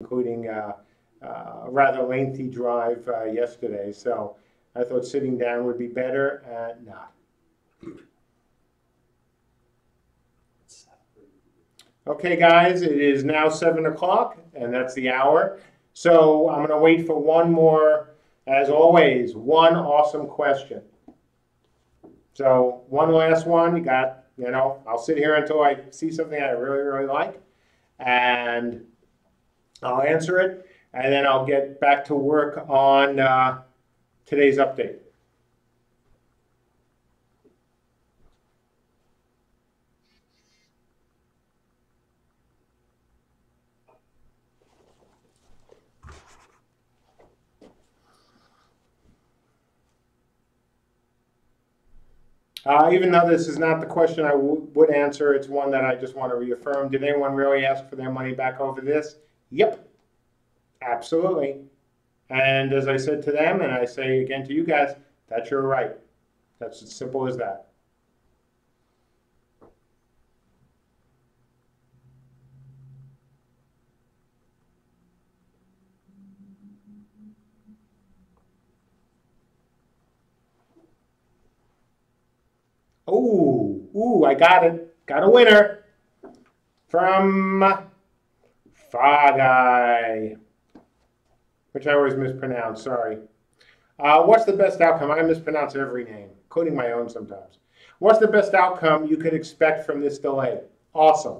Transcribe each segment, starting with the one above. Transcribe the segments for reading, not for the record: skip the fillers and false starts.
including a rather lengthy drive yesterday. So I thought sitting down would be better, and not. Okay, guys, it is now 7 o'clock, and that's the hour. So I'm going to wait for one more, as always, one awesome question. So one last one. You got, I'll sit here until I see something I really, really like, and I'll answer it, and then I'll get back to work on today's update. Even though this is not the question I would answer, it's one that I just want to reaffirm. Did anyone really ask for their money back over this? Yep, absolutely. And as I said to them, and I say again to you guys, that's your right. That's as simple as that. Ooh, I got it. Got a winner from Fagai, which I always mispronounce, sorry. What's the best outcome? I mispronounce every name, including my own sometimes. What's the best outcome you could expect from this delay? Awesome.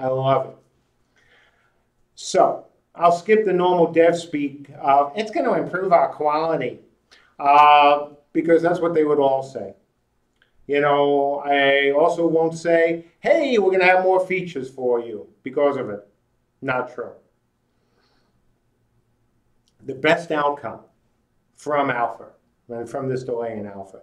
I love it. So I'll skip the normal dev speak. It's going to improve our quality because that's what they would all say. I also won't say, hey, we're going to have more features for you because of it. Not true. The best outcome from alpha, and from this delay in alpha,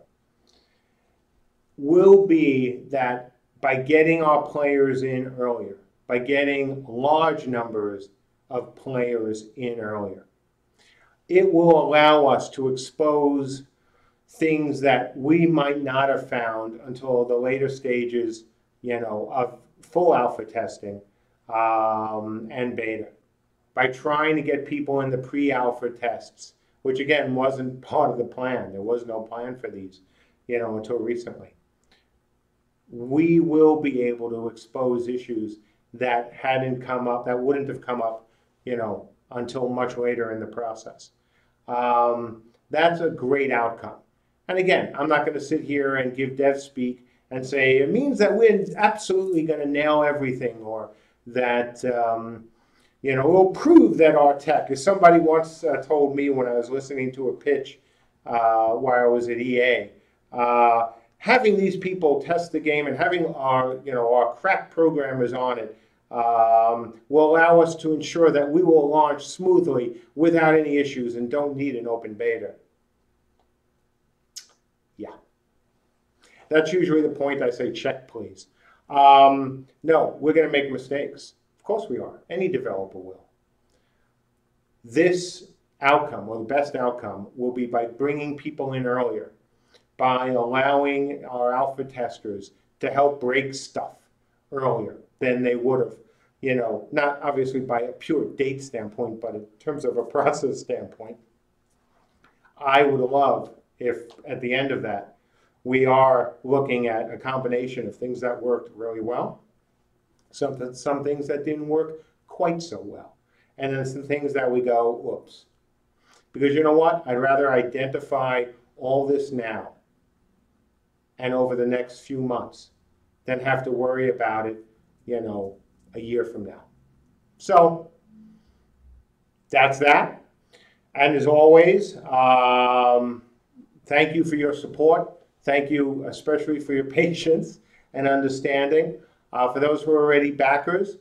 will be that by getting our players in earlier, by getting large numbers of players in earlier, it will allow us to expose things that we might not have found until the later stages, of full alpha testing and beta. By trying to get people in the pre-alpha tests, which again wasn't part of the plan. There was no plan for these, until recently. We will be able to expose issues that hadn't come up, that wouldn't have come up, until much later in the process. That's a great outcome. And again, I'm not going to sit here and give dev speak and say it means that we're absolutely going to nail everything, or that we'll prove that our tech, as somebody once told me when I was listening to a pitch while I was at EA, having these people test the game and having our crack programmers on it will allow us to ensure that we will launch smoothly without any issues and don't need an open beta. Yeah. That's usually the point I say, check, please. No, we're going to make mistakes. Of course we are. Any developer will. This outcome, or the best outcome, will be by bringing people in earlier, by allowing our alpha testers to help break stuff earlier than they would have, not obviously by a pure date standpoint, but in terms of a process standpoint. I would love if at the end of that, we are looking at a combination of things that worked really well, some things that didn't work quite so well, and then some things that we go, whoops. Because you know what? I'd rather identify all this now and over the next few months than have to worry about it, a year from now. So that's that. And as always, thank you for your support. Thank you especially for your patience and understanding. For those who are already backers,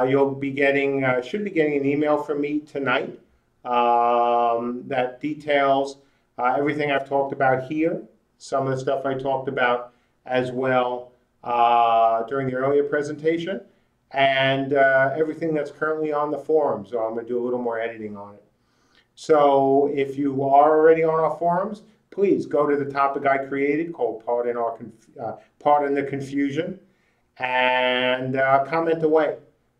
you'll be getting, should be getting an email from me tonight that details everything I've talked about here, some of the stuff I talked about as well during the earlier presentation, and everything that's currently on the forum. So I'm going to do a little more editing on it. So if you are already on our forums, please go to the topic I created called Pardon the Confusion, and comment away.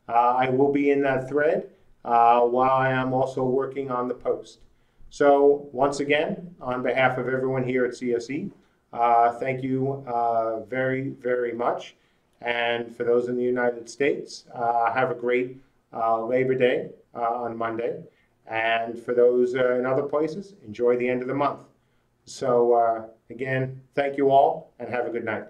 I will be in that thread while I am also working on the Post. So once again, on behalf of everyone here at CSE, thank you very, very much. And for those in the United States, have a great Labor Day on Monday. And for those in other places, enjoy the end of the month. So again, thank you all and have a good night.